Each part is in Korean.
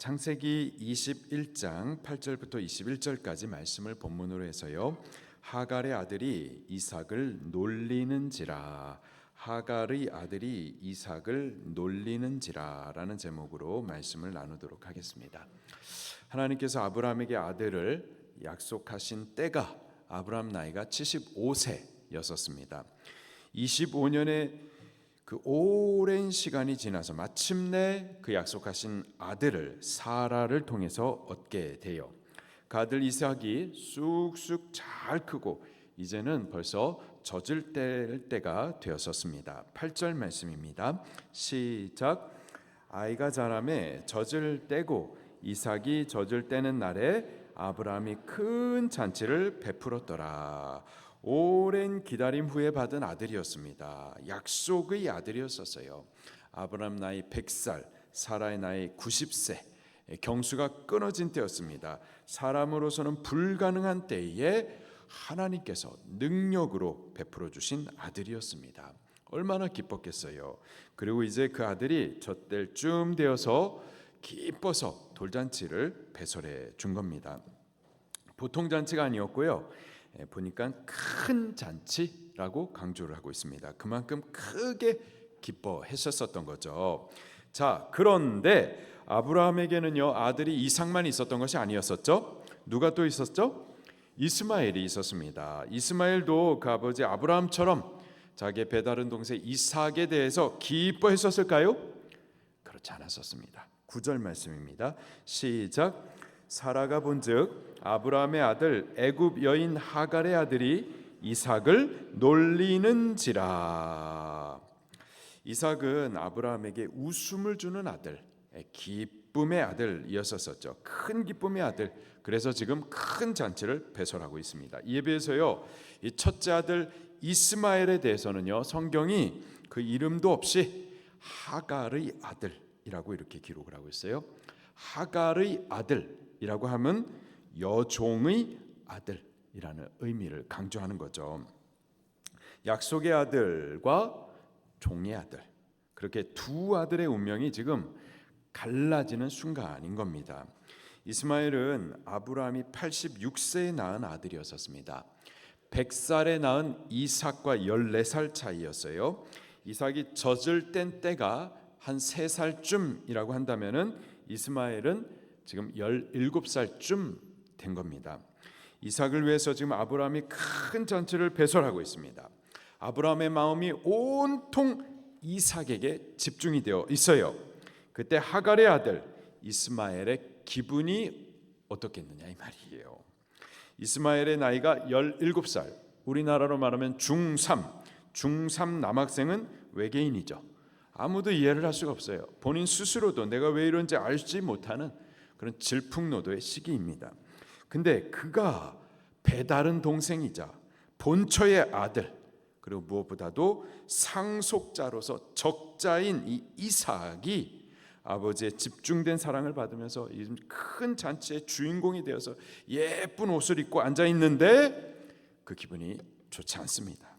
창세기 21장 8절부터 21절까지 말씀을 본문으로 해서요. 하갈의 아들이 이삭을 놀리는지라, 하갈의 아들이 이삭을 놀리는지라라는 제목으로 말씀을 나누도록 하겠습니다. 하나님께서 아브라함에게 아들을 약속하신 때가 아브라함 나이가 75세였었습니다. 25년의 그 오랜 시간이 지나서 마침내 그 약속하신 아들을 사라를 통해서 얻게 돼요. 그 아들 이삭이 쑥쑥 잘 크고 이제는 벌써 젖을 뗄 때가 되었었습니다. 8절 말씀입니다. 시작. 아이가 자라매 젖을 떼고 이삭이 젖을 떼는 날에 아브라함이 큰 잔치를 베풀었더라. 오랜 기다림 후에 받은 아들이었습니다. 약속의 아들이었었어요. 아브라함 나이 100살, 사라의 나이 90세, 경수가 끊어진 때였습니다. 사람으로서는 불가능한 때에 하나님께서 능력으로 베풀어 주신 아들이었습니다. 얼마나 기뻤겠어요. 그리고 이제 그 아들이 젖될 쯤 되어서 기뻐서 돌잔치를 배설해 준 겁니다. 보통 잔치가 아니었고요. 보니까 큰 잔치라고 강조를 하고 있습니다. 그만큼 크게 기뻐했었던 거죠. 자, 그런데 아브라함에게는요 아들이 이삭만 있었던 것이 아니었었죠. 누가 또 있었죠? 이스마엘이 있었습니다. 이스마엘도 그 아버지 아브라함처럼 자기의 배다른 동생 이삭에 대해서 기뻐했었을까요? 그렇지 않았었습니다. 9절 말씀입니다. 시작. 사라가 본즉 아브라함의 아들 애굽 여인 하갈의 아들이 이삭을 놀리는지라. 이삭은 아브라함에게 웃음을 주는 아들, 기쁨의 아들이었었죠. 큰 기쁨의 아들. 그래서 지금 큰 잔치를 배설하고 있습니다. 이에 비해서요, 이 첫째 아들 이스마엘에 대해서는요, 성경이 그 이름도 없이 하갈의 아들이라고 이렇게 기록을 하고 있어요. 하갈의 아들이라고 하면 여종의 아들이라는 의미를 강조하는 거죠. 약속의 아들과 종의 아들, 그렇게 두 아들의 운명이 지금 갈라지는 순간인 겁니다. 이스마엘은 아브라함이 86세에 낳은 아들이었습니다. 100살에 낳은 이삭과 14살 차이였어요. 이삭이 젖을 뗀 때가 한 3살쯤이라고 한다면은 이스마엘은 지금 17살쯤 된 겁니다. 이삭을 위해서 지금 아브라함이 큰 잔치를 배설하고 있습니다. 아브라함의 마음이 온통 이삭에게 집중이 되어 있어요. 그때 하갈의 아들 이스마엘의 기분이 어떻겠느냐 이 말이에요. 이스마엘의 나이가 17살, 우리나라로 말하면 중3 남학생은 외계인이죠. 아무도 이해를 할 수가 없어요. 본인 스스로도 내가 왜 이런지 알지 못하는 그런 질풍노도의 시기입니다. 근데 그가 배다른 동생이자 본처의 아들, 그리고 무엇보다도 상속자로서 적자인 이 이삭이 아버지의 집중된 사랑을 받으면서 큰 잔치의 주인공이 되어서 예쁜 옷을 입고 앉아 있는데 그 기분이 좋지 않습니다.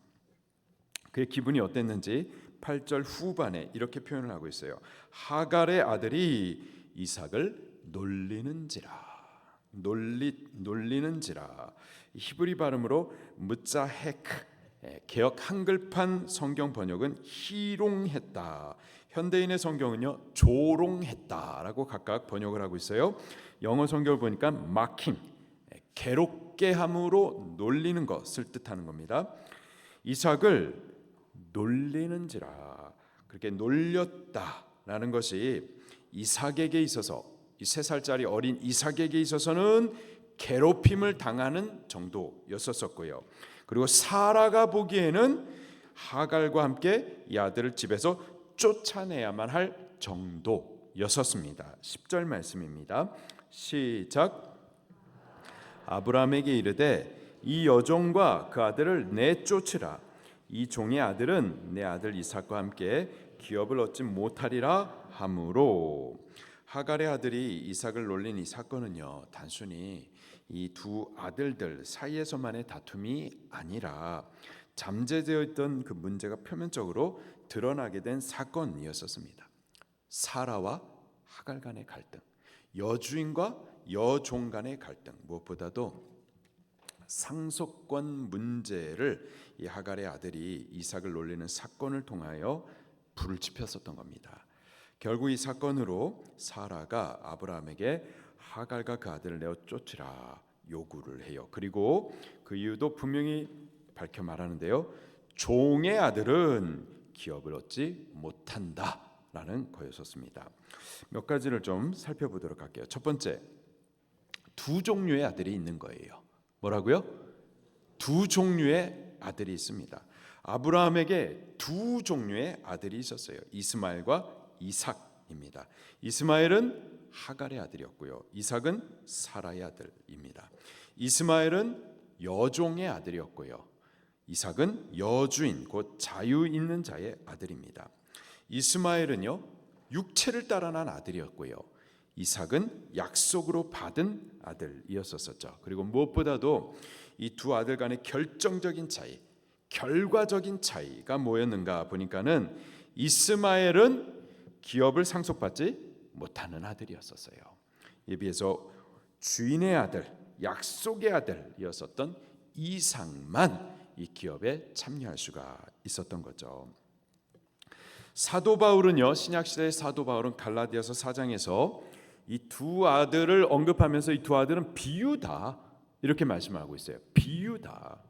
그의 기분이 어땠는지 8절 후반에 이렇게 표현을 하고 있어요. 하갈의 아들이 이삭을 놀리는지라. 히브리 발음으로 무자헤크, 개역 한글판 성경 번역은 희롱했다. 현대인의 성경은요 조롱했다라고 각각 번역을 하고 있어요. 영어 성경을 보니까 마킹, 괴롭게 함으로 놀리는 것을 뜻하는 겁니다. 이삭을 놀리는지라, 그렇게 놀렸다라는 것이 이삭에게 있어서 이 3살짜리 어린 이삭에게 있어서는 괴롭힘을 당하는 정도였었고요. 그리고 사라가 보기에는 하갈과 함께 이 아들을 집에서 쫓아내야만 할 정도였었습니다. 10절 말씀입니다. 시작. 아브라함에게 이르되 이 여종과 그 아들을 내쫓으라. 이 종의 아들은 내 아들 이삭과 함께 기업을 얻지 못하리라 하므로. 하갈의 아들이 이삭을 놀린 이 사건은요 단순히 이 두 아들들 사이에서만의 다툼이 아니라 잠재되어 있던 그 문제가 표면적으로 드러나게 된 사건이었습니다. 사라와 하갈 간의 갈등, 여주인과 여종 간의 갈등, 무엇보다도 상속권 문제를 이 하갈의 아들이 이삭을 놀리는 사건을 통하여 불을 지폈었던 겁니다. 결국 이 사건으로 사라가 아브라함에게 하갈과 그 아들을 내어 쫓으라 요구를 해요. 그리고 그 이유도 분명히 밝혀 말하는데요. 종의 아들은 기업을 얻지 못한다라는 거였었습니다. 몇 가지를 좀 살펴보도록 할게요. 첫 번째, 두 종류의 아들이 있는 거예요. 뭐라고요? 두 종류의 아들이 있습니다. 아브라함에게 두 종류의 아들이 있었어요. 이스마엘과 이삭입니다. 이스마엘은 하갈의 아들이었고요. 이삭은 사라의 아들입니다. 이스마엘은 여종의 아들이었고요. 이삭은 여주인, 곧 자유 있는 자의 아들입니다. 이스마엘은요, 육체를 따라 난 아들이었고요. 이삭은 약속으로 받은 아들이었었죠. 그리고 무엇보다도 이 두 아들 간의 결정적인 차이, 결과적인 차이가 뭐였는가 보니까는 이스마엘은 기업을 상속받지 못하는 아들이었었어요. 이에 비해서 주인의 아들, 약속의 아들이었었던 이삭만 이 기업에 참여할 수가 있었던 거죠. 사도 바울은요, 신약 시대의 사도 바울은 갈라디아서 4장에서 이 두 아들을 언급하면서 이 두 아들은 비유다 이렇게 말씀하고 있어요. 비유다.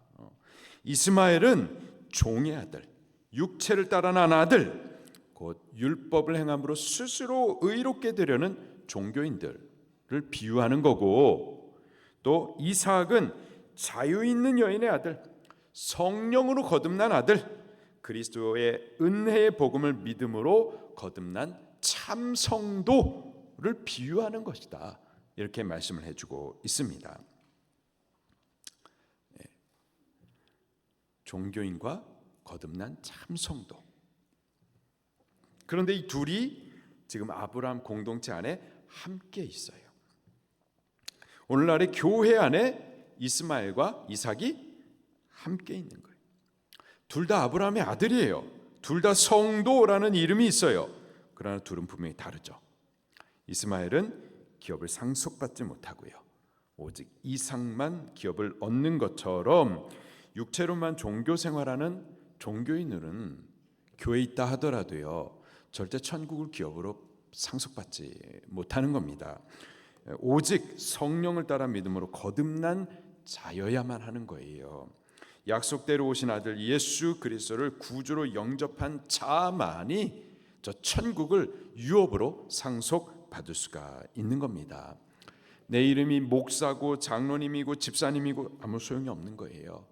이스마엘은 종의 아들, 육체를 따라 난 아들, 곧 율법을 행함으로 스스로 의롭게 되려는 종교인들을 비유하는 거고, 또 이삭은 자유 있는 여인의 아들, 성령으로 거듭난 아들, 그리스도의 은혜의 복음을 믿음으로 거듭난 참 성도를 비유하는 것이다. 이렇게 말씀을 해주고 있습니다. 종교인과 거듭난 참 성도. 그런데 이 둘이 지금 아브라함 공동체 안에 함께 있어요. 오늘날의 교회 안에 이스마엘과 이삭이 함께 있는 거예요. 둘 다 아브라함의 아들이에요. 둘 다 성도라는 이름이 있어요. 그러나 둘은 분명히 다르죠. 이스마엘은 기업을 상속받지 못하고요. 오직 이삭만 기업을 얻는 것처럼 육체로만 종교 생활하는 종교인들은 교회에 있다 하더라도요, 절대 천국을 기업으로 상속받지 못하는 겁니다. 오직 성령을 따라 믿음으로 거듭난 자여야만 하는 거예요. 약속대로 오신 아들 예수 그리스도를 구주로 영접한 자만이 저 천국을 유업으로 상속받을 수가 있는 겁니다. 내 이름이 목사고 장로님이고 집사님이고 아무 소용이 없는 거예요.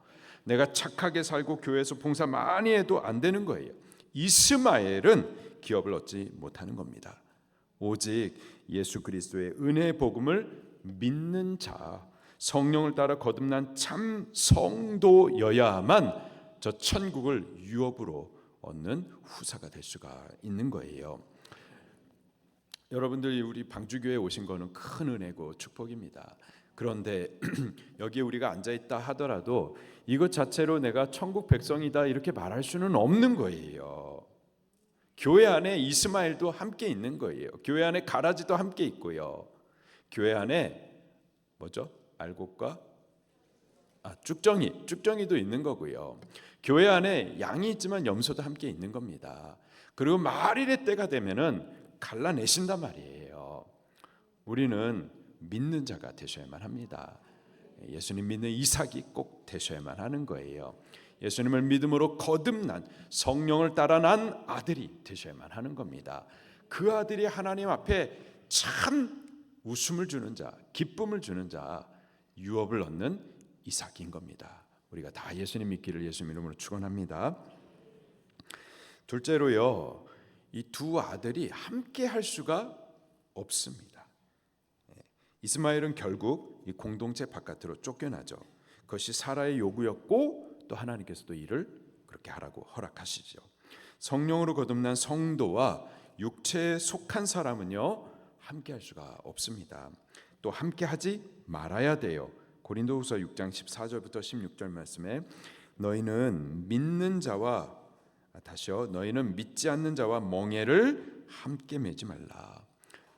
내가 착하게 살고 교회에서 봉사 많이 해도 안 되는 거예요. 이스마엘은 기업을 얻지 못하는 겁니다. 오직 예수 그리스도의 은혜의 복음을 믿는 자, 성령을 따라 거듭난 참 성도여야만 저 천국을 유업으로 얻는 후사가 될 수가 있는 거예요. 여러분들이 우리 방주교회에 오신 거는 큰 은혜고 축복입니다. 그런데 여기에 우리가 앉아있다 하더라도 이것 자체로 내가 천국 백성이다 이렇게 말할 수는 없는 거예요. 교회 안에 이스마엘도 함께 있는 거예요. 교회 안에 가라지도 함께 있고요. 교회 안에 뭐죠? 알곡과 쭉정이도 있는 거고요. 교회 안에 양이 있지만 염소도 함께 있는 겁니다. 그리고 말일의 때가 되면은 갈라내신단 말이에요. 우리는 믿는 자가 되셔야만 합니다. 예수님 믿는 이삭이 꼭 되셔야만 하는 거예요. 예수님을 믿음으로 거듭난 성령을 따라 난 아들이 되셔야만 하는 겁니다. 그 아들이 하나님 앞에 참 웃음을 주는 자, 기쁨을 주는 자, 유업을 얻는 이삭인 겁니다. 우리가 다 예수님 믿기를 예수 이름으로 축원합니다. 둘째로요, 이 두 아들이 함께 할 수가 없습니다. 이스마엘은 결국 이 공동체 바깥으로 쫓겨나죠. 그것이 사라의 요구였고 또 하나님께서도 이를 그렇게 하라고 허락하시죠. 성령으로 거듭난 성도와 육체에 속한 사람은요 함께 할 수가 없습니다. 또 함께 하지 말아야 돼요. 고린도후서 6장 14절부터 16절 말씀에 너희는 믿지 않는 자와 멍에를 함께 매지 말라.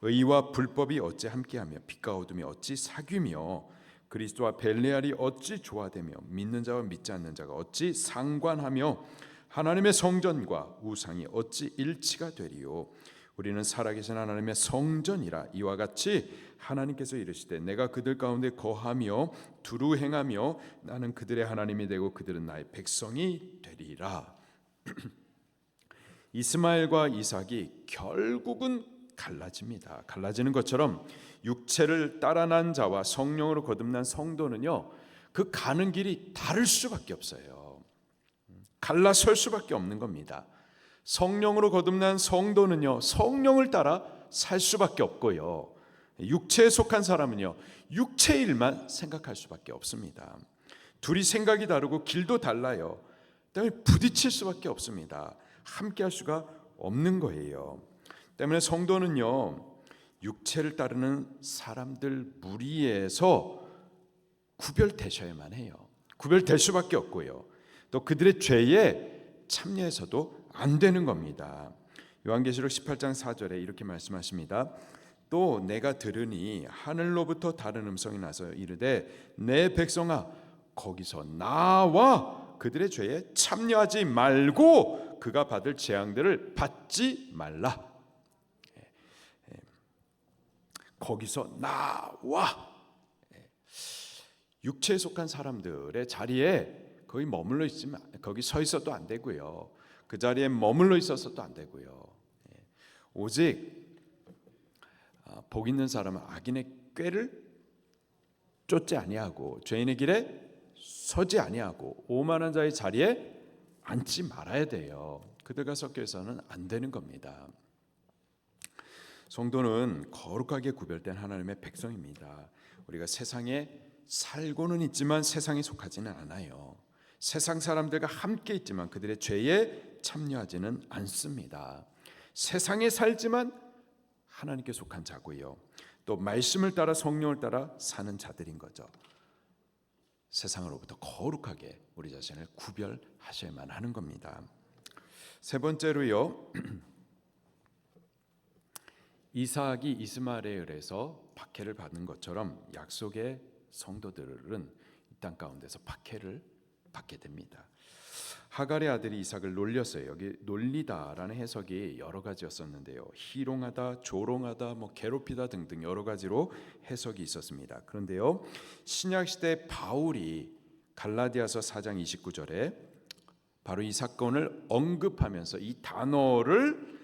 의와 불법이 어찌 함께하며 빛과 어둠이 어찌 사귀며 그리스도와 벨레알이 어찌 조화되며 믿는 자와 믿지 않는 자가 어찌 상관하며 하나님의 성전과 우상이 어찌 일치가 되리요. 우리는 살아계신 하나님의 성전이라. 이와 같이 하나님께서 이르시되 내가 그들 가운데 거하며 두루 행하며 나는 그들의 하나님이 되고 그들은 나의 백성이 되리라. 이스마엘과 이삭이 결국은 갈라집니다. 갈라지는 것처럼 육체를 따라 난 자와 성령으로 거듭난 성도는요, 그 가는 길이 다를 수밖에 없어요. 갈라설 수밖에 없는 겁니다. 성령으로 거듭난 성도는요, 성령을 따라 살 수밖에 없고요, 육체에 속한 사람은요, 육체의 일만 생각할 수밖에 없습니다. 둘이 생각이 다르고 길도 달라요. 때문에 부딪힐 수밖에 없습니다. 함께할 수가 없는 거예요. 때문에 성도는요, 육체를 따르는 사람들 무리에서 구별되셔야만 해요. 구별될 수밖에 없고요, 또 그들의 죄에 참여해서도 안 되는 겁니다. 요한계시록 18장 4절에 이렇게 말씀하십니다. 또 내가 들으니 하늘로부터 다른 음성이 나서 이르되 내 백성아 거기서 나와 그들의 죄에 참여하지 말고 그가 받을 재앙들을 받지 말라. 거기서 나와. 육체에 속한 사람들의 자리에 거기 머물러 있으면, 거기 서 있어도 안 되고요, 그 자리에 머물러 있어서도 안 되고요, 오직 복 있는 사람은 악인의 꾀를 쫓지 아니하고 죄인의 길에 서지 아니하고 오만한 자의 자리에 앉지 말아야 돼요. 그들과 섞여 있어서는 안 되는 겁니다. 성도는 거룩하게 구별된 하나님의 백성입니다. 우리가 세상에 살고는 있지만 세상에 속하지는 않아요. 세상 사람들과 함께 있지만 그들의 죄에 참여하지는 않습니다. 세상에 살지만 하나님께 속한 자고요, 또 말씀을 따라 성령을 따라 사는 자들인 거죠. 세상으로부터 거룩하게 우리 자신을 구별하셔야만 하는 겁니다. 세 번째로요, 이삭이 이스마엘에 의해서 박해를 받는 것처럼 약속의 성도들은 이 땅 가운데서 박해를 받게 됩니다. 하갈의 아들이 이삭을 놀렸어요. 여기 놀리다라는 해석이 여러 가지였었는데요, 희롱하다, 조롱하다, 괴롭히다 등등 여러 가지로 해석이 있었습니다. 그런데요, 신약 시대 바울이 갈라디아서 4장 29절에 바로 이 사건을 언급하면서 이 단어를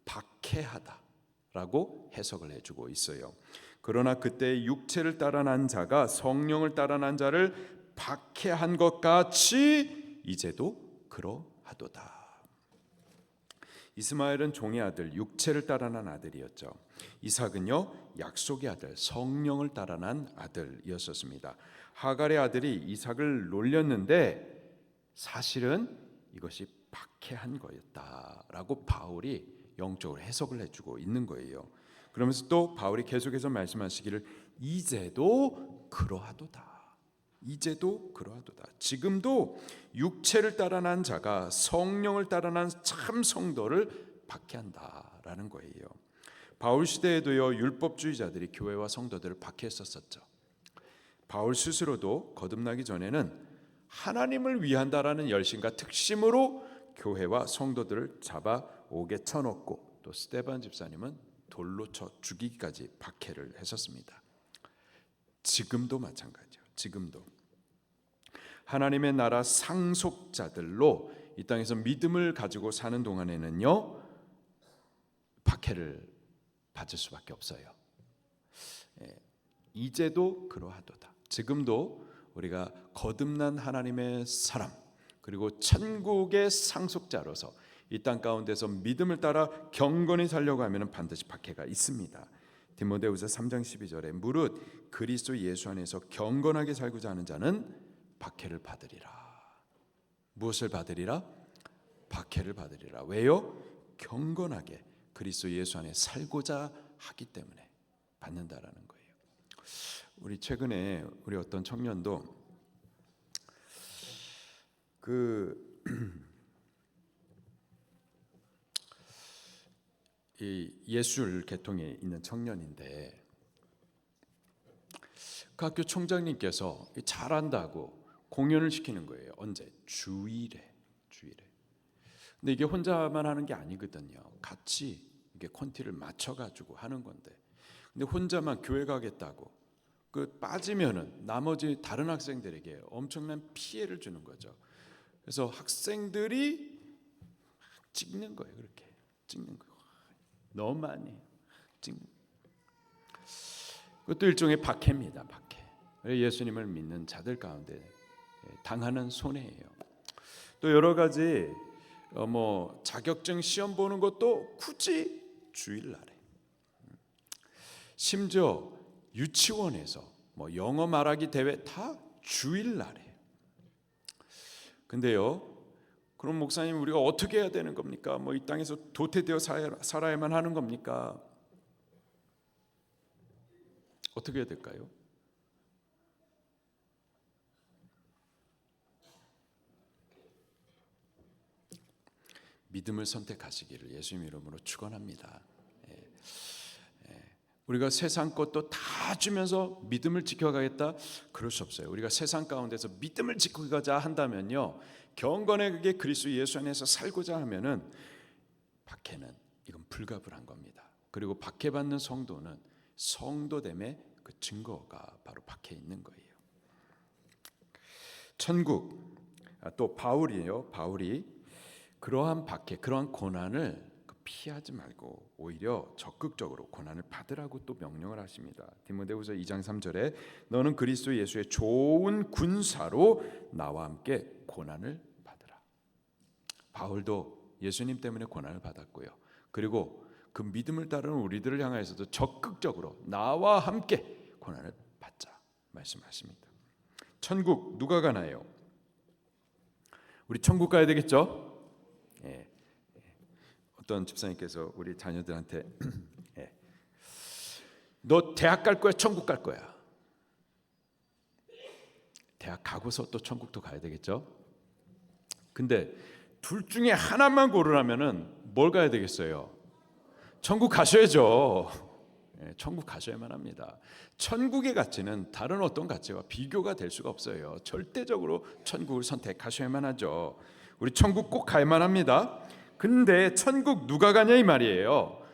박해하다라고 해석을 해주고 있어요. 그러나 그때 육체를 따라 난 자가 성령을 따라 난 자를 박해한 것 같이 이제도 그러하도다. 이스마엘은 종의 아들, 육체를 따라 난 아들이었죠. 이삭은요, 약속의 아들, 성령을 따라 난 아들이었습니다. 하갈의 아들이 이삭을 놀렸는데 사실은 이것이 박해한 거였다라고 바울이 영적으로 해석을 해주고 있는 거예요. 그러면서 또 바울이 계속해서 말씀하시기를 이제도 그러하도다. 이제도 그러하도다. 지금도 육체를 따라 난 자가 성령을 따라 난 참 성도를 박해한다라는 거예요. 바울 시대에도요, 율법주의자들이 교회와 성도들을 박해했었죠. 바울 스스로도 거듭나기 전에는 하나님을 위한다라는 열심과 특심으로 교회와 성도들을 잡아오게 쳐놓고, 또 스데반 집사님은 돌로 쳐 죽이기까지 박해를 했었습니다. 지금도 마찬가지죠. 지금도 하나님의 나라 상속자들로 이 땅에서 믿음을 가지고 사는 동안에는요, 박해를 받을 수밖에 없어요. 이제도 그러하도다. 지금도 우리가 거듭난 하나님의 사람, 그리고 천국의 상속자로서 이 땅 가운데서 믿음을 따라 경건히 살려고 하면 반드시 박해가 있습니다. 디모데후서 3장 12절에 무릇 그리스도 예수 안에서 경건하게 살고자 하는 자는 박해를 받으리라. 무엇을 받으리라? 박해를 받으리라. 왜요? 경건하게 그리스도 예수 안에 살고자 하기 때문에 받는다라는 거예요. 우리 최근에 우리 어떤 청년도 이 예술 계통에 있는 청년인데 그 학교 총장님께서 잘한다고 공연을 시키는 거예요. 언제? 주일에. 근데 이게 혼자만 하는 게 아니거든요. 같이 이게 콘티를 맞춰가지고 하는 건데, 근데 혼자만 교회 가겠다고 그 빠지면은 나머지 다른 학생들에게 엄청난 피해를 주는 거죠. 그래서 학생들이 찍는 거예요. 그렇게 찍는 거예요. 너무 많이 찍는. 그것도 일종의 박해입니다. 박해. 예수님을 믿는 자들 가운데 당하는 손해예요. 또 여러 가지 자격증 시험 보는 것도 굳이 주일날에, 심지어 유치원에서 영어 말하기 대회 다 주일날에. 근데요, 그럼 목사님 우리가 어떻게 해야 되는 겁니까? 이 땅에서 도태되어 살아야만 하는 겁니까? 어떻게 해야 될까요? 믿음을 선택하시기를 예수님 이름으로 축원합니다. 우리가 세상 것도 다 주면서 믿음을 지켜가겠다? 그럴 수 없어요. 우리가 세상 가운데서 믿음을 지키고자 한다면요, 경건에 그게 그리스도 예수 안에서 살고자 하면은 박해는 이건 불가분한 겁니다. 그리고 박해받는 성도는 성도됨의 그 증거가 바로 박해 있는 거예요. 천국, 또 바울이에요. 바울이 그러한 박해, 그러한 고난을 피하지 말고 오히려 적극적으로 고난을 받으라고 또 명령을 하십니다. 디모데후서 2장 3절에 너는 그리스도 예수의 좋은 군사로 나와 함께 고난을 받으라. 바울도 예수님 때문에 고난을 받았고요. 그리고 그 믿음을 따르는 우리들을 향하여서도 적극적으로 나와 함께 고난을 받자 말씀하십니다. 천국 누가 가나요? 우리 천국 가야 되겠죠? 어떤 집사님께서 우리 자녀들한테 너 대학 갈 거야, 천국 갈 거야? 대학 가고서 또 천국도 가야 되겠죠? 근데 둘 중에 하나만 고르라면은 뭘 가야 되겠어요? 천국 가셔야죠. 천국 가셔야만 합니다. 천국의 가치는 다른 어떤 가치와 비교가 될 수가 없어요. 절대적으로 천국을 선택하셔야만 하죠. 우리 천국 꼭 가야만 합니다. 근데 천국 누가 가냐 이 말이에요.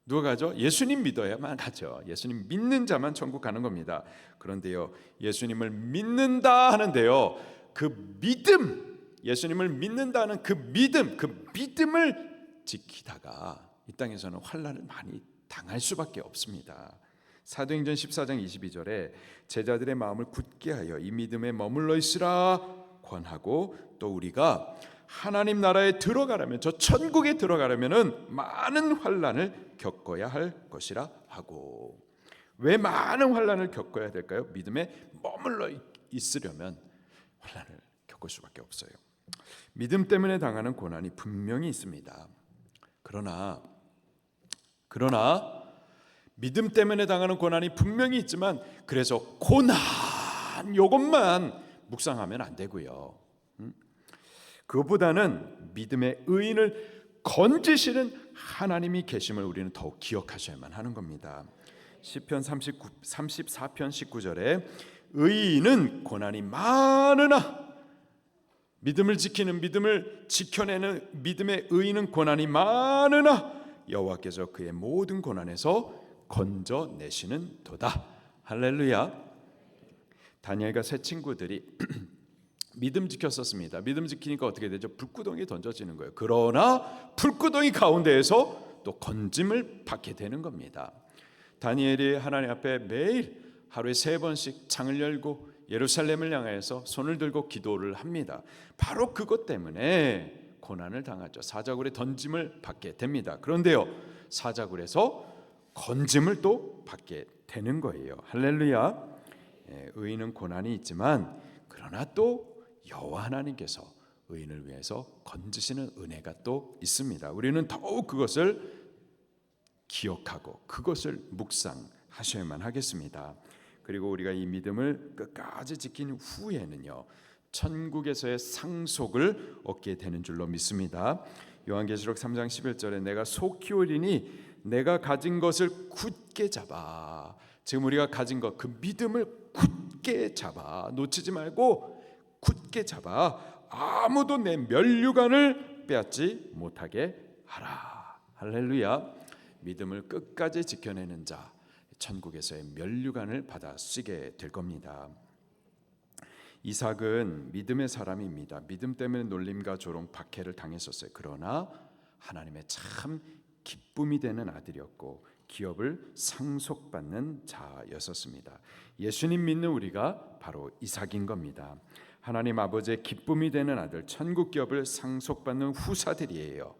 누가 가죠? 예수님 믿어야만 가죠. 예수님 믿는 자만 천국 가는 겁니다. 그런데요, 예수님을 믿는다 하는데요, 그 믿음, 예수님을 믿는다는 그 믿음을 지키다가 이 땅에서는 환난을 많이 당할 수밖에 없습니다. 사도행전 14장 22절에 제자들의 마음을 굳게 하여 이 믿음에 머물러 있으라 권하고, 또 우리가 하나님 나라에 들어가려면, 저 천국에 들어가려면은 많은 환난을 겪어야 할 것이라 하고. 왜 많은 환난을 겪어야 될까요? 믿음에 머물러 있으려면 환난을 겪을 수밖에 없어요. 믿음 때문에 당하는 고난이 분명히 있습니다. 그러나 믿음 때문에 당하는 고난이 분명히 있지만, 그래서 고난 요것만 묵상하면 안 되고요. 그보다는 믿음의 의인을 건지시는 하나님이 계심을 우리는 더욱 기억하셔야만 하는 겁니다. 시편 34편 19절에 의인은 고난이 많으나, 믿음을 지키는, 믿음을 지켜내는 믿음의 의인은 고난이 많으나 여호와께서 그의 모든 고난에서 건져내시는 도다. 할렐루야. 다니엘과 세 친구들이 믿음 지켰었습니다. 믿음 지키니까 어떻게 되죠? 불구덩이에 던져지는 거예요. 그러나 불구덩이 가운데에서 또 건짐을 받게 되는 겁니다. 다니엘이 하나님 앞에 매일 하루에 3번씩 창을 열고 예루살렘을 향해서 손을 들고 기도를 합니다. 바로 그것 때문에 고난을 당하죠. 사자굴에 던짐을 받게 됩니다. 그런데요, 사자굴에서 건짐을 또 받게 되는 거예요. 할렐루야. 의인은 고난이 있지만, 그러나 또 여호와 하나님께서 의인을 위해서 건지시는 은혜가 또 있습니다. 우리는 더욱 그것을 기억하고 그것을 묵상하셔야만 하겠습니다. 그리고 우리가 이 믿음을 끝까지 지킨 후에는요, 천국에서의 상속을 얻게 되는 줄로 믿습니다. 요한계시록 3장 11절에 내가 소 키우리니 내가 가진 것을 굳게 잡아. 지금 우리가 가진 것, 그 믿음을 굳게 잡아. 놓치지 말고 굳게 잡아. 아무도 내 면류관을 빼앗지 못하게 하라. 할렐루야. 믿음을 끝까지 지켜내는 자, 천국에서의 면류관을 받아 쓰게 될 겁니다. 이삭은 믿음의 사람입니다. 믿음 때문에 놀림과 조롱, 박해를 당했었어요. 그러나 하나님의 참 기쁨이 되는 아들이었고 기업을 상속받는 자였었습니다. 예수님 믿는 우리가 바로 이삭인 겁니다. 하나님 아버지의 기쁨이 되는 아들, 천국 기업을 상속받는 후사들이에요.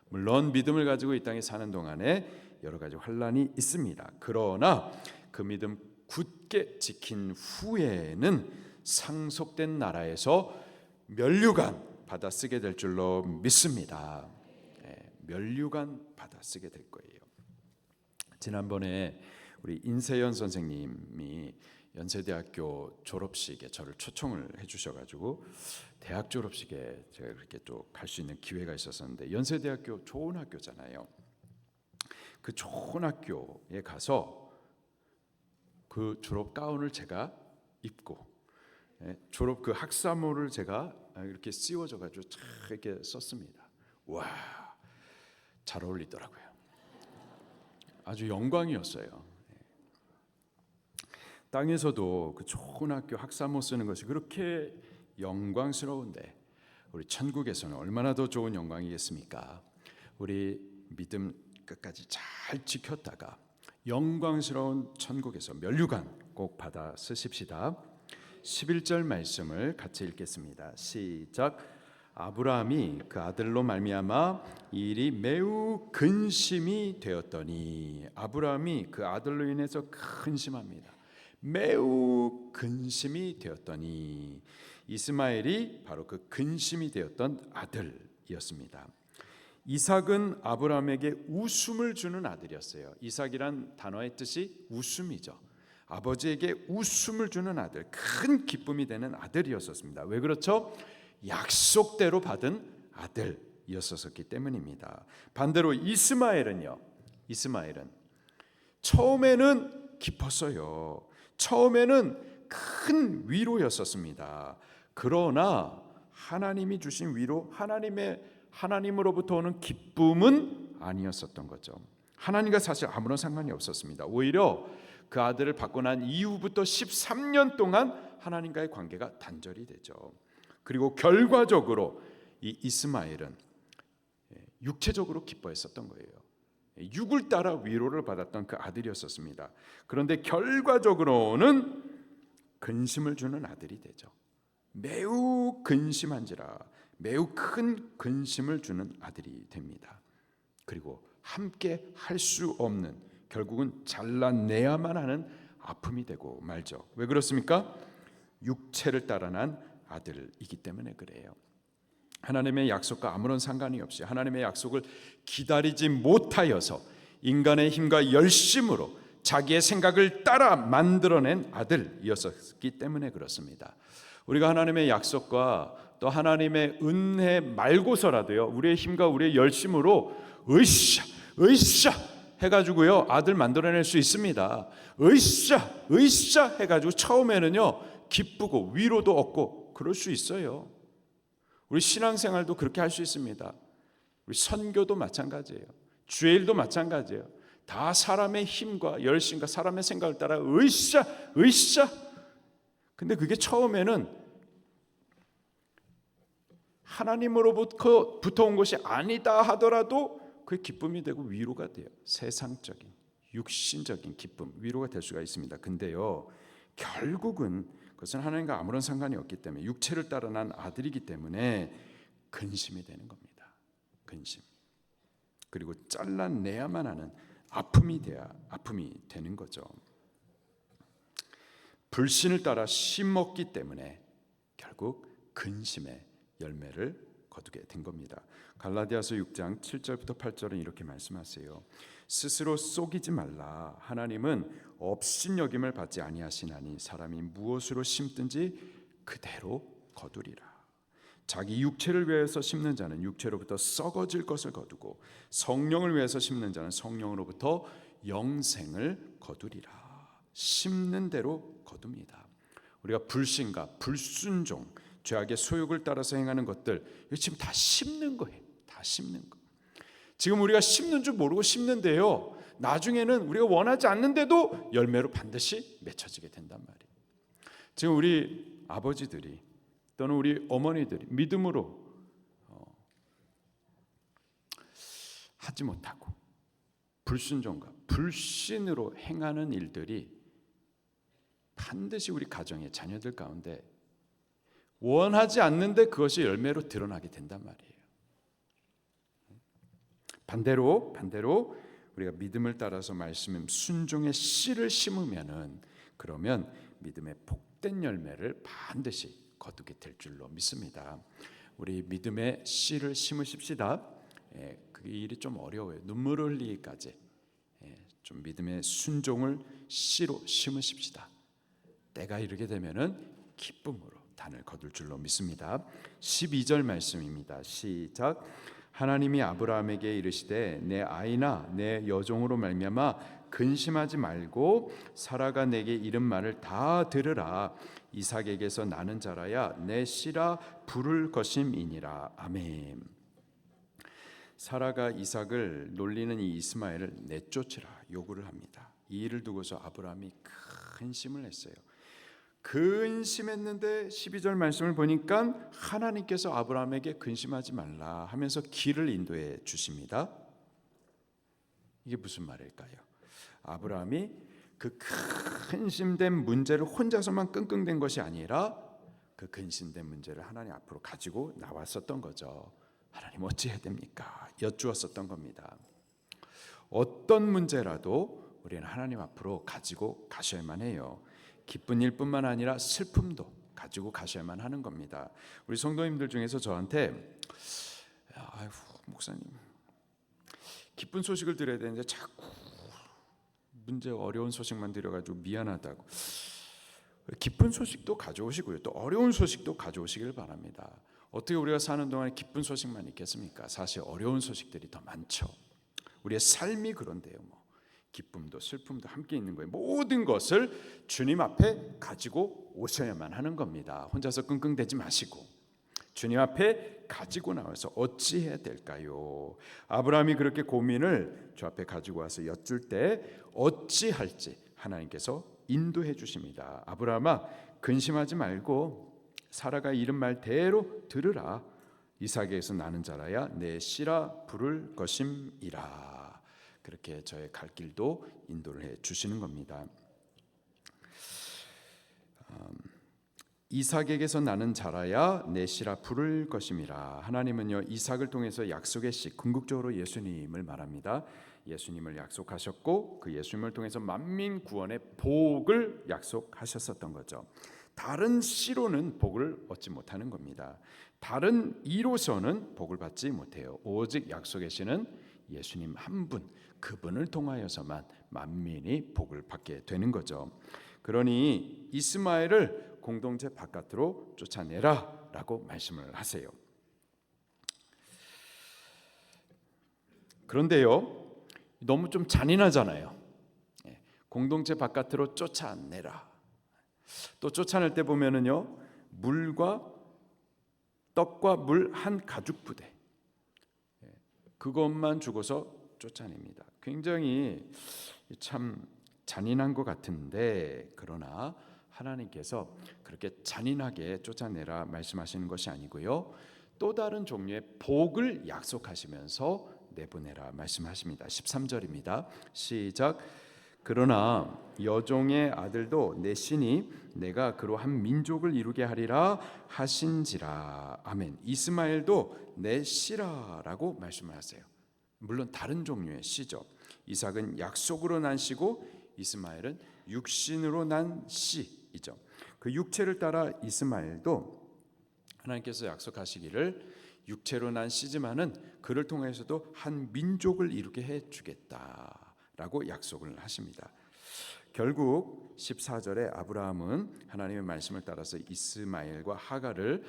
물론 믿음을 가지고 이 땅에 사는 동안에 여러 가지 환난이 있습니다. 그러나 그 믿음 굳게 지킨 후에는 상속된 나라에서 면류관 받아 쓰게 될 줄로 믿습니다. 면류관 받아 쓰게 될 거예요. 지난번에 우리 인세연 선생님이 연세대학교 졸업식에 저를 초청을 해주셔가지고 대학 졸업식에 제가 그렇게 또 갈 수 있는 기회가 있었었는데, 연세대학교 좋은 학교잖아요. 그 좋은 학교에 가서 그 졸업 가운을 제가 입고 졸업 그 학사모를 제가 이렇게 씌워져가지고 쫙 이렇게 썼습니다. 와, 잘 어울리더라고요. 아주 영광이었어요. 땅에서도 그 좋은 학교 학사모 쓰는 것이 그렇게 영광스러운데 우리 천국에서는 얼마나 더 좋은 영광이겠습니까? 우리 믿음 끝까지 잘 지켰다가 영광스러운 천국에서 면류관 꼭 받아 쓰십시다. 11절 말씀을 같이 읽겠습니다. 시작. 아브라함이 그 아들로 말미암아 이 일이 매우 근심이 되었더니, 아브라함이 그 아들로 인해서 근심합니다. 매우 근심이 되었더니, 이스마엘이 바로 그 근심이 되었던 아들이었습니다. 이삭은 아브라함에게 웃음을 주는 아들이었어요. 이삭이란 단어의 뜻이 웃음이죠. 아버지에게 웃음을 주는 아들, 큰 기쁨이 되는 아들이었습니다. 왜 그렇죠? 약속대로 받은 아들이었었기 때문입니다. 반대로 이스마엘은 처음에는 기뻤어요. 처음에는 큰 위로였었습니다. 그러나 하나님이 주신 위로, 하나님으로부터 오는 기쁨은 아니었었던 거죠. 하나님과 사실 아무런 상관이 없었습니다. 오히려 그 아들을 받고 난 이후부터 13년 동안 하나님과의 관계가 단절이 되죠. 그리고 결과적으로 이 이스마엘은 육체적으로 기뻐했었던 거예요. 육을 따라 위로를 받았던 그 아들이었었습니다. 그런데 결과적으로는 근심을 주는 아들이 되죠. 매우 근심한지라 매우 큰 근심을 주는 아들이 됩니다. 그리고 함께 할 수 없는, 결국은 잘라내야만 하는 아픔이 되고 말죠. 왜 그렇습니까? 육체를 따라 난 아들이기 때문에 그래요. 하나님의 약속과 아무런 상관이 없이 하나님의 약속을 기다리지 못하여서 인간의 힘과 열심으로 자기의 생각을 따라 만들어낸 아들이었기 때문에 그렇습니다. 우리가 하나님의 약속과 또 하나님의 은혜 말고서라도요, 우리의 힘과 우리의 열심으로 으쌰 해가지고요 아들 만들어낼 수 있습니다. 으쌰 해가지고 처음에는요 기쁘고 위로도 얻고 그럴 수 있어요. 우리 신앙생활도 그렇게 할 수 있습니다. 우리 선교도 마찬가지예요. 주의 일도 마찬가지예요. 다 사람의 힘과 열심과 사람의 생각을 따라 으쌰. 근데 그게 처음에는 하나님으로부터 온 것이 아니다 하더라도 그게 기쁨이 되고 위로가 돼요. 세상적인, 육신적인 기쁨, 위로가 될 수가 있습니다. 근데요, 결국은 그것은 하나님과 아무런 상관이 없기 때문에, 육체를 따라 난 아들이기 때문에 근심이 되는 겁니다. 근심. 그리고 잘라내야만 하는 아픔이 되는 거죠. 불신을 따라 심었기 때문에 결국 근심의 열매를 거두게 된 겁니다. 갈라디아서 6장 7절부터 8절은 이렇게 말씀하세요. 스스로 속이지 말라. 하나님은 업신여김을 받지 아니하시나니 사람이 무엇으로 심든지 그대로 거두리라. 자기 육체를 위해서 심는 자는 육체로부터 썩어질 것을 거두고 성령을 위해서 심는 자는 성령으로부터 영생을 거두리라. 심는 대로 거둡니다. 우리가 불신과 불순종, 죄악의 소욕을 따라서 행하는 것들, 이거 지금 다 심는 거예요. 다 심는 거. 지금 우리가 심는 줄 모르고 심는데요, 나중에는 우리가 원하지 않는데도 열매로 반드시 맺혀지게 된단 말이에요. 지금 우리 아버지들이 또는 우리 어머니들이 믿음으로 하지 못하고 불순종과 불신으로 행하는 일들이 반드시 우리 가정의 자녀들 가운데 원하지 않는데 그것이 열매로 드러나게 된단 말이에요. 반대로 우리가 믿음을 따라서 말씀의 순종의 씨를 심으면은, 그러면 믿음의 복된 열매를 반드시 거두게 될 줄로 믿습니다. 우리 믿음의 씨를 심으십시다. 그 일이 좀 어려워요. 눈물을 흘리기까지 좀 믿음의 순종을 씨로 심으십시다. 때가 이르게 되면은 기쁨으로 단을 거둘 줄로 믿습니다. 12절 말씀입니다. 시작. 하나님이 아브라함에게 이르시되 내 아이나 내 여종으로 말미암아 근심하지 말고 사라가 내게 이른 말을 다 들으라. 이삭에게서 나는 자라야 내 씨라 부를 것임이니라. 아멘. 사라가 이삭을 놀리는 이 이스마엘을 내쫓으라 요구를 합니다. 이 일을 두고서 아브라함이 근심을 했어요. 근심했는데 12절 말씀을 보니까 하나님께서 아브라함에게 근심하지 말라 하면서 길을 인도해 주십니다. 이게 무슨 말일까요? 아브라함이 그 근심된 문제를 혼자서만 끙끙댄 것이 아니라 그 근심된 문제를 하나님 앞으로 가지고 나왔었던 거죠. 하나님 어찌해야 됩니까? 여쭈었었던 겁니다. 어떤 문제라도 우리는 하나님 앞으로 가지고 가셔야만 해요. 기쁜 일뿐만 아니라 슬픔도 가지고 가셔야만 하는 겁니다. 우리 성도님들 중에서 저한테 아이고 목사님 기쁜 소식을 드려야 되는데 자꾸 문제 어려운 소식만 드려가지고 미안하다고. 기쁜 소식도 가져오시고요, 또 어려운 소식도 가져오시길 바랍니다. 어떻게 우리가 사는 동안에 기쁜 소식만 있겠습니까? 사실 어려운 소식들이 더 많죠. 우리의 삶이 그런데요. 기쁨도 슬픔도 함께 있는 거예요. 모든 것을 주님 앞에 가지고 오셔야만 하는 겁니다. 혼자서 끙끙대지 마시고 주님 앞에 가지고 나와서 어찌해야 될까요? 아브라함이 그렇게 고민을 주 앞에 가지고 와서 여쭐 때 어찌할지 하나님께서 인도해 주십니다. 아브라함아 근심하지 말고 사라가 이른 말대로 들으라. 이삭에게서 나는 자라야 내 씨라 부를 것임이라. 그렇게 저의 갈 길도 인도를 해 주시는 겁니다. 이삭에게서 나는 자라야 내 씨라 부를 것임이라. 하나님은요 이삭을 통해서 약속의 씨, 궁극적으로 예수님을 말합니다. 예수님을 약속하셨고 그 예수님을 통해서 만민 구원의 복을 약속하셨었던 거죠. 다른 씨로는 복을 얻지 못하는 겁니다. 다른 이로서는 복을 받지 못해요. 오직 약속의 씨는 예수님 한 분, 그분을 통하여서만 만민이 복을 받게 되는 거죠. 그러니 이스마엘을 공동체 바깥으로 쫓아내라 라고 말씀을 하세요. 그런데요 너무 좀 잔인하잖아요. 공동체 바깥으로 쫓아내라. 또 쫓아낼 때 보면은요 물과 떡과 물 한 가죽 부대, 그것만 주고서 쫓아냅니다. 굉장히 참 잔인한 것 같은데, 그러나 하나님께서 그렇게 잔인하게 쫓아내라 말씀하시는 것이 아니고요, 또 다른 종류의 복을 약속하시면서 내보내라 말씀하십니다. 13절입니다. 시작. 그러나 여종의 아들도 내 씨니 내가 그로 한 민족을 이루게 하리라 하신지라. 아멘. 이스마엘도 내 씨라라고 말씀을 하세요. 물론 다른 종류의 씨죠. 이삭은 약속으로 난 씨고 이스마엘은 육신으로 난 씨이죠. 그 육체를 따라 이스마엘도 하나님께서 약속하시기를 육체로 난 씨지만은 그를 통해서도 한 민족을 이루게 해 주겠다라고 약속을 하십니다. 결국 14절에 아브라함은 하나님의 말씀을 따라서 이스마엘과 하갈을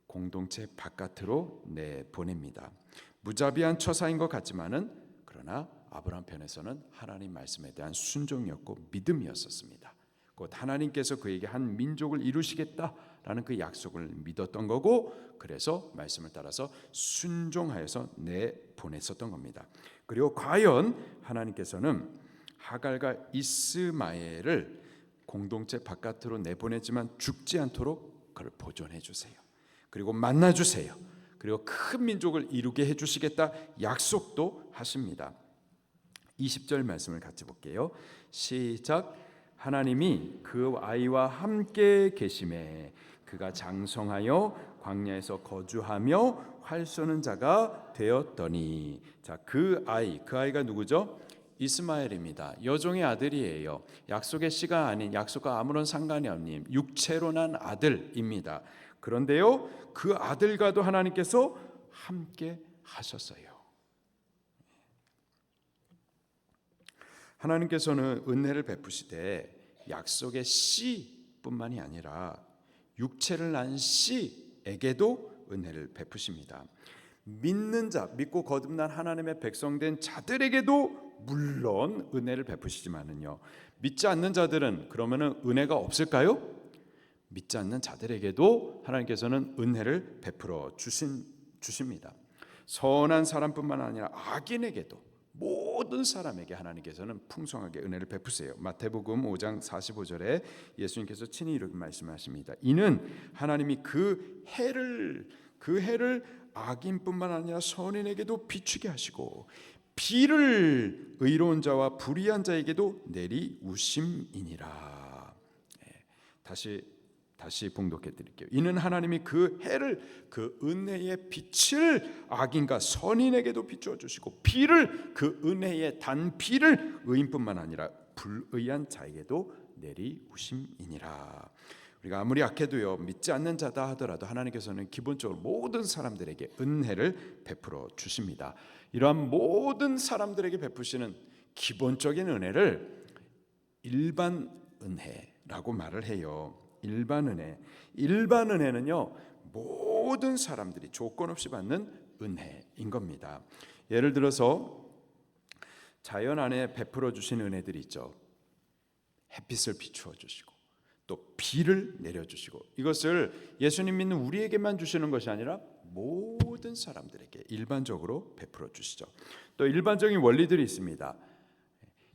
공동체 바깥으로 내보냅니다. 무자비한 처사인 것 같지만은 그러나 아브라함 편에서는 하나님 말씀에 대한 순종이었고 믿음이었었습니다. 곧 하나님께서 그에게 한 민족을 이루시겠다라는 그 약속을 믿었던 거고, 그래서 말씀을 따라서 순종하여서 내보냈었던 겁니다. 그리고 과연 하나님께서는 하갈과 이스마엘을 공동체 바깥으로 내보내지만 죽지 않도록 그를 보존해 주세요. 그리고 만나 주세요. 그리고 큰 민족을 이루게 해주시겠다 약속도 하십니다. 20절 말씀을 같이 볼게요. 시작. 하나님이 그 아이와 함께 계심에 그가 장성하여 광야에서 거주하며 활 쏘는 자가 되었더니. 자, 그 아이가 누구죠? 이스마엘입니다. 여종의 아들이에요. 약속의 씨가 아닌, 약속과 아무런 상관이 없는 육체로 난 아들입니다. 그런데요, 그 아들과도 하나님께서 함께 하셨어요. 하나님께서는 은혜를 베푸시되 약속의 씨뿐만이 아니라 육체를 낳은 씨에게도 은혜를 베푸십니다. 믿는 자, 믿고 거듭난 하나님의 백성된 자들에게도 물론 은혜를 베푸시지만은요, 믿지 않는 자들은 그러면은 은혜가 없을까요? 믿지 않는 자들에게도 하나님께서는 은혜를 베풀어 주십니다. 선한 사람뿐만 아니라 악인에게도, 모든 사람에게 하나님께서는 풍성하게 은혜를 베푸세요. 마태복음 5장 45절에 예수님께서 친히 이렇게 말씀하십니다. 이는 하나님이 그 해를 악인뿐만 아니라 선인에게도 비추게 하시고 비를 의로운 자와 불의한 자에게도 내리우심이니라. 다시 봉독해 드릴게요. 이는 하나님이 그 해를, 그 은혜의 빛을 악인과 선인에게도 비추어 주시고 비를, 그 은혜의 단비를 의인뿐만 아니라 불의한 자에게도 내리우심이니라. 우리가 아무리 악해도요, 믿지 않는 자다 하더라도 하나님께서는 기본적으로 모든 사람들에게 은혜를 베풀어 주십니다. 이러한 모든 사람들에게 베푸시는 기본적인 은혜를 일반 은혜라고 말을 해요. 일반 은혜는요, 모든 사람들이 조건 없이 받는 은혜인 겁니다. 예를 들어서 자연 안에 베풀어 주신 은혜들이 있죠. 햇빛을 비추어 주시고 또 비를 내려 주시고, 이것을 예수님 믿는 우리에게만 주시는 것이 아니라 모든 사람들에게 일반적으로 베풀어 주시죠. 또 일반적인 원리들이 있습니다.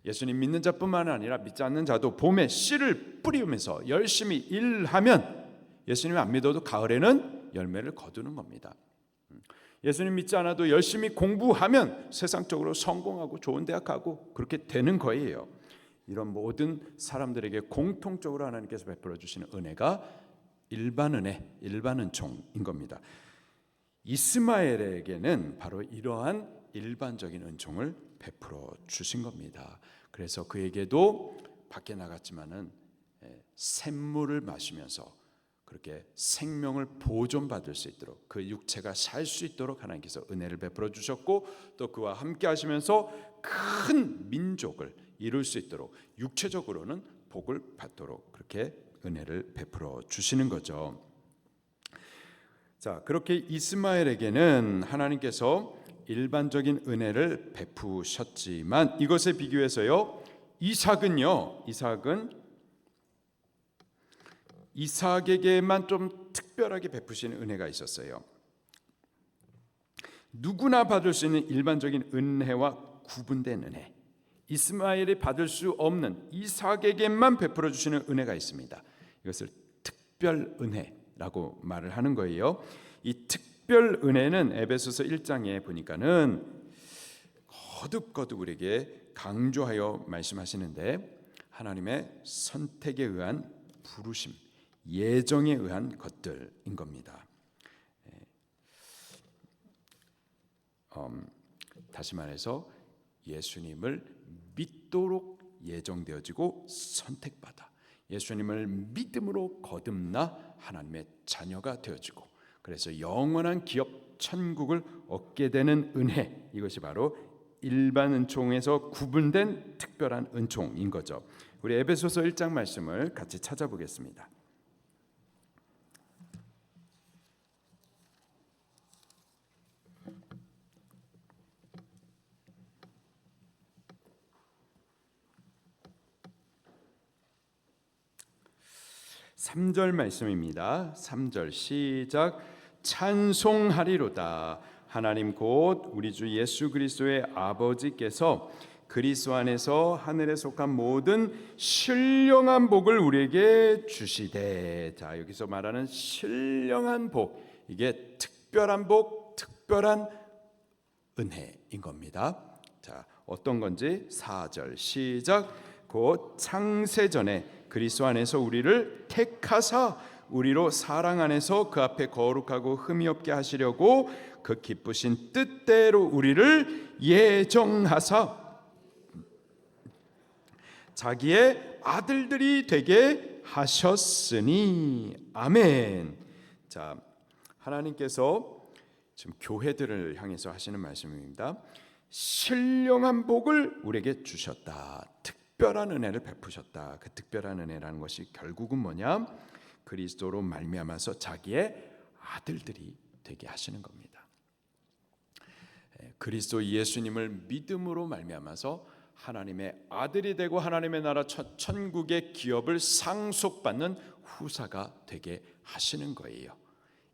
예수님 믿는 자뿐만 아니라 믿지 않는 자도 봄에 씨를 뿌리면서 열심히 일하면 예수님 안 믿어도 가을에는 열매를 거두는 겁니다. 예수님 믿지 않아도 열심히 공부하면 세상적으로 성공하고 좋은 대학 가고 그렇게 되는 거예요. 이런 모든 사람들에게 공통적으로 하나님께서 베풀어 주시는 은혜가 일반 은혜, 일반 은총인 겁니다. 이스마엘에게는 바로 이러한 일반적인 은총을 베풀어 주신 겁니다. 그래서 그에게도 밖에 나갔지만은 샘물을 마시면서 그렇게 생명을 보존받을 수 있도록, 그 육체가 살 수 있도록 하나님께서 은혜를 베풀어 주셨고, 또 그와 함께 하시면서 큰 민족을 이룰 수 있도록 육체적으로는 복을 받도록 그렇게 은혜를 베풀어 주시는 거죠. 자, 그렇게 이스마엘에게는 하나님께서 일반적인 은혜를 베푸셨지만 이것에 비교해서요, 이삭에게만 좀 특별하게 베푸시는 은혜가 있었어요. 누구나 받을 수 있는 일반적인 은혜와 구분된 은혜, 이스마엘이 받을 수 없는 이삭에게만 베풀어 주시는 은혜가 있습니다. 이것을 특별 은혜라고 말을 하는 거예요. 이 특별 은혜는 에베소서 1장에 보니까는 거듭 우리에게 강조하여 말씀하시는데, 하나님의 선택에 의한 부르심, 예정에 의한 것들인 겁니다. 다시 말해서 예수님을 믿도록 예정되어지고 선택받아 예수님을 믿음으로 거듭나 하나님의 자녀가 되어지고, 그래서 영원한 기업 천국을 얻게 되는 은혜, 이것이 바로 일반 은총에서 구분된 특별한 은총인 거죠. 우리 에베소서 1장 말씀을 같이 찾아보겠습니다. 3절 말씀입니다. 3절 시작. 찬송하리로다. 하나님 곧 우리 주 예수 그리스도의 아버지께서 그리스도 안에서 하늘에 속한 모든 신령한 복을 우리에게 주시되. 자, 여기서 말하는 신령한 복, 이게 특별한 복, 특별한 은혜인 겁니다. 자, 어떤 건지 4절 시작. 곧 창세전에 그리스도 안에서 우리를 택하사 우리로 사랑 안에서 그 앞에 거룩하고 흠이 없게 하시려고 그 기쁘신 뜻대로 우리를 예정하사 자기의 아들들이 되게 하셨으니. 아멘. 자, 하나님께서 지금 교회들을 향해서 하시는 말씀입니다. 신령한 복을 우리에게 주셨다. 특별한 은혜를 베푸셨다. 그 특별한 은혜라는 것이 결국은 뭐냐? 그리스도로 말미암아서 자기의 아들들이 되게 하시는 겁니다. 그리스도 예수님을 믿음으로 말미암아서 하나님의 아들이 되고 하나님의 나라 천국의 기업을 상속받는 후사가 되게 하시는 거예요.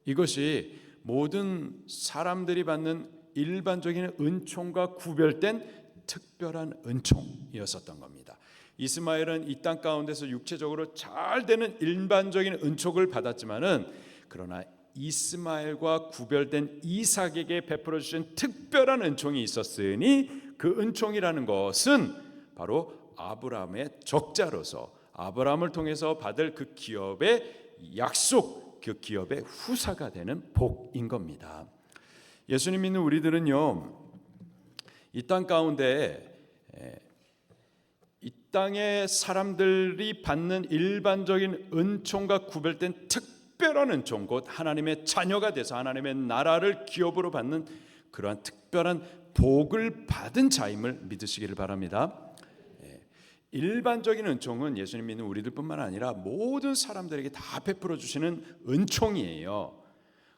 이것이 모든 사람들이 받는 일반적인 은총과 구별된 특별한 은총이었었던 겁니다. 이스마엘은 이 땅 가운데서 육체적으로 잘 되는 일반적인 은총을 받았지만은, 그러나 이스마엘과 구별된 이삭에게 베풀어 주신 특별한 은총이 있었으니, 그 은총이라는 것은 바로 아브라함의 적자로서 아브라함을 통해서 받을 그 기업의 약속, 그 기업의 후사가 되는 복인 겁니다. 예수님 믿는 우리들은요, 이 땅 가운데 이 땅의 사람들이 받는 일반적인 은총과 구별된 특별한 은총, 곧 하나님의 자녀가 돼서 하나님의 나라를 기업으로 받는 그러한 특별한 복을 받은 자임을 믿으시기를 바랍니다. 일반적인 은총은 예수님 믿는 우리들뿐만 아니라 모든 사람들에게 다 베풀어 주시는 은총이에요.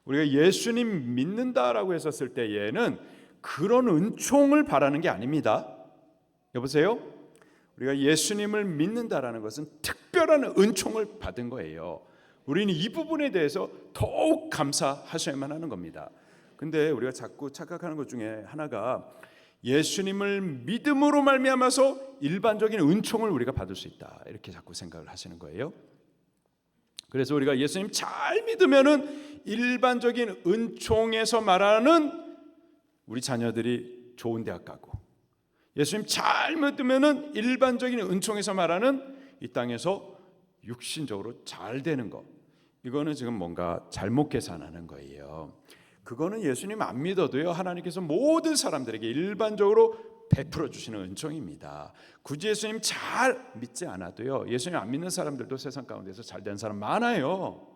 우리가 예수님 믿는다라고 했었을 때에는 그런 은총을 바라는 게 아닙니다. 여보세요? 우리가 예수님을 믿는다라는 것은 특별한 은총을 받은 거예요. 우리는 이 부분에 대해서 더욱 감사하셔야만 하는 겁니다. 근데 우리가 자꾸 착각하는 것 중에 하나가, 예수님을 믿음으로 말미암아서 일반적인 은총을 우리가 받을 수 있다, 이렇게 자꾸 생각을 하시는 거예요. 그래서 우리가 예수님 잘 믿으면은 일반적인 은총에서 말하는 우리 자녀들이 좋은 대학 가고, 예수님 잘 믿으면은 일반적인 은총에서 말하는 이 땅에서 육신적으로 잘 되는 것, 이거는 지금 뭔가 잘못 계산하는 거예요. 그거는 예수님 안 믿어도요, 하나님께서 모든 사람들에게 일반적으로 베풀어 주시는 은총입니다. 굳이 예수님 잘 믿지 않아도요, 예수님 안 믿는 사람들도 세상 가운데서 잘 된 사람 많아요.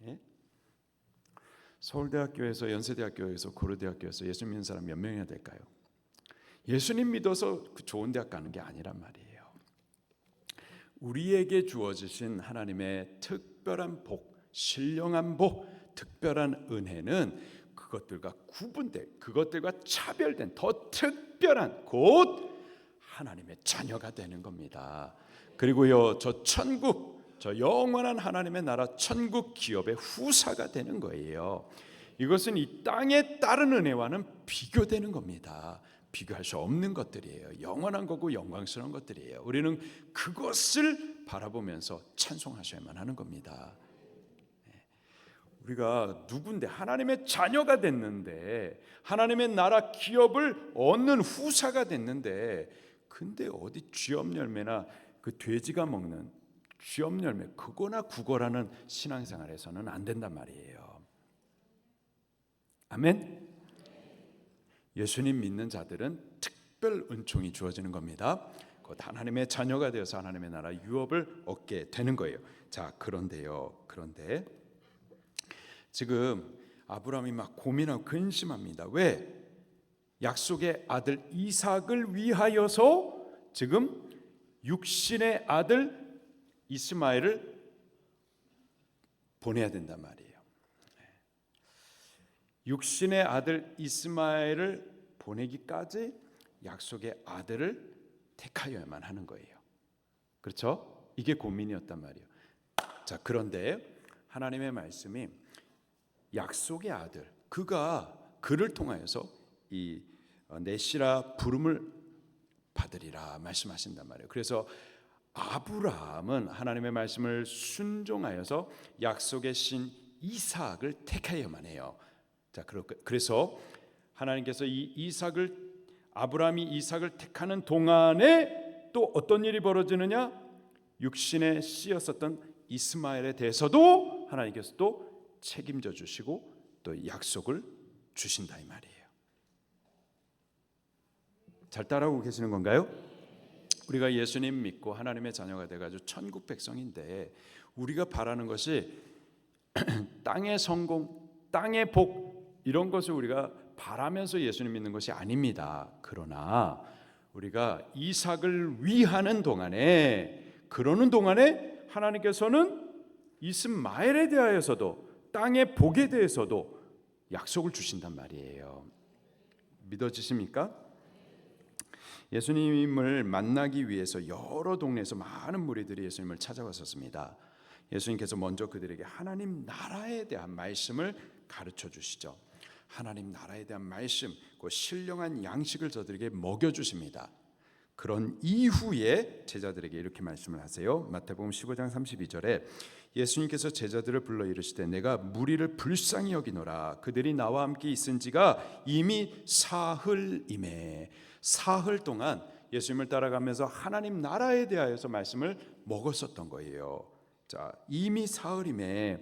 예? 서울대학교에서, 연세대학교에서, 고려대학교에서 예수님 믿는 사람 몇 명이나 될까요? 예수님 믿어서 그 좋은 대학 가는 게 아니란 말이에요. 우리에게 주어지신 하나님의 특별한 복, 신령한 복, 특별한 은혜는 그것들과 구분된, 그것들과 차별된 더 특별한, 곧 하나님의 자녀가 되는 겁니다. 그리고요, 저 천국, 저 영원한 하나님의 나라 천국 기업의 후사가 되는 거예요. 이것은 이 땅에 따른 은혜와는 비교되는 겁니다. 비교할 수 없는 것들이에요. 영원한 거고 영광스러운 것들이에요. 우리는 그것을 바라보면서 찬송하셔야만 하는 겁니다. 우리가 누군데, 하나님의 자녀가 됐는데, 하나님의 나라 기업을 얻는 후사가 됐는데, 근데 어디 쥐업 열매나 그 돼지가 먹는 쥐업 열매, 그거나 구걸하는 신앙생활에서는 안 된단 말이에요. 아멘. 예수님 믿는 자들은 특별 은총이 주어지는 겁니다. 곧 하나님의 자녀가 되어서 하나님의 나라 유업을 얻게 되는 거예요. 자, 그런데 지금 아브라함이 막 고민하고 근심합니다. 왜? 약속의 아들 이삭을 위하여서 지금 육신의 아들 이스마엘을 보내야 된단 말이에요. 육신의 아들 이스마엘을 보내기까지 약속의 아들을 택하여야만 하는 거예요. 그렇죠? 이게 고민이었단 말이에요. 자, 그런데 하나님의 말씀이 약속의 아들, 그를 통하여서 이 내시라 부름을 받으리라 말씀하신단 말이에요. 그래서 아브라함은 하나님의 말씀을 순종하여서 약속의 신 이삭을 택하여야만 해요. 자, 그래서 하나님께서 아브라함이 이삭을 택하는 동안에 또 어떤 일이 벌어지느냐? 육신에 씌었었던 이스마엘에 대해서도 하나님께서 또 책임져 주시고 또 약속을 주신다 이 말이에요. 잘 따라오고 계시는 건가요? 우리가 예수님 믿고 하나님의 자녀가 돼가지고 천국 백성인데 우리가 바라는 것이 땅의 성공, 땅의 복 이런 것을 우리가 바라면서 예수님 믿는 것이 아닙니다. 그러나 우리가 이삭을 위하는 동안에 그러는 동안에 하나님께서는 이스마엘에 대하여서도 땅의 복에 대해서도 약속을 주신단 말이에요. 믿어지십니까? 예수님을 만나기 위해서 여러 동네에서 많은 무리들이 예수님을 찾아왔었습니다. 예수님께서 먼저 그들에게 하나님 나라에 대한 말씀을 가르쳐 주시죠. 하나님 나라에 대한 말씀, 그 신령한 양식을 저들에게 먹여주십니다. 그런 이후에 제자들에게 이렇게 말씀을 하세요. 마태복음 15장 32절에 예수님께서 제자들을 불러 이르시되 내가 무리를 불쌍히 여기노라. 그들이 나와 함께 있은 지가 이미 사흘이매. 사흘 동안 예수님을 따라가면서 하나님 나라에 대하여서 말씀을 먹었었던 거예요. 자, 이미 사흘이매.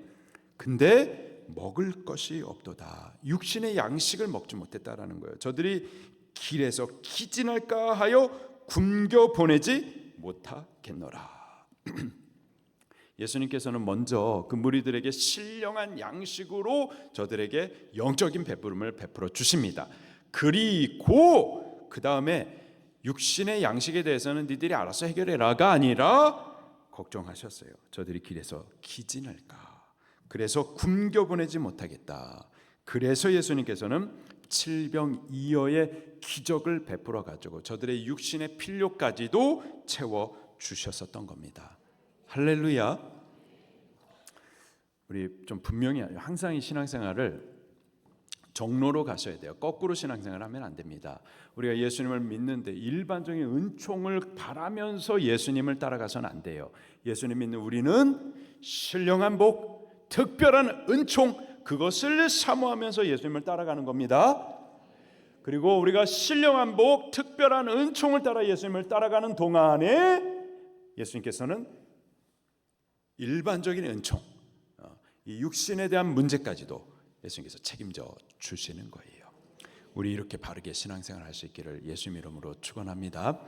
근데 먹을 것이 없도다. 육신의 양식을 먹지 못했다라는 거예요. 저들이 길에서 기진할까 하여 굶겨 보내지 못하겠노라. 예수님께서는 먼저 그 무리들에게 신령한 양식으로 저들에게 영적인 베푸름을 베풀어 주십니다. 그리고 그 다음에 육신의 양식에 대해서는 니들이 알아서 해결해라가 아니라 걱정하셨어요. 저들이 길에서 기진할까, 그래서 굶겨 보내지 못하겠다. 그래서 예수님께서는 칠병이어의 기적을 베풀어 가지고 저들의 육신의 필요까지도 채워 주셨었던 겁니다. 할렐루야. 우리 좀 분명히 항상 이 신앙생활을 정로로 가셔야 돼요. 거꾸로 신앙생활을 하면 안 됩니다. 우리가 예수님을 믿는데 일반적인 은총을 바라면서 예수님을 따라가서는 안 돼요. 예수님 믿는 우리는 신령한 복, 특별한 은총, 그것을 사모하면서 예수님을 따라가는 겁니다. 그리고 우리가 신령한 복, 특별한 은총을 따라 예수님을 따라가는 동안에 예수님께서는 일반적인 은총, 이 육신에 대한 문제까지도 예수님께서 책임져 주시는 거예요. 우리 이렇게 바르게 신앙생활 할 수 있기를 예수님 이름으로 축원합니다.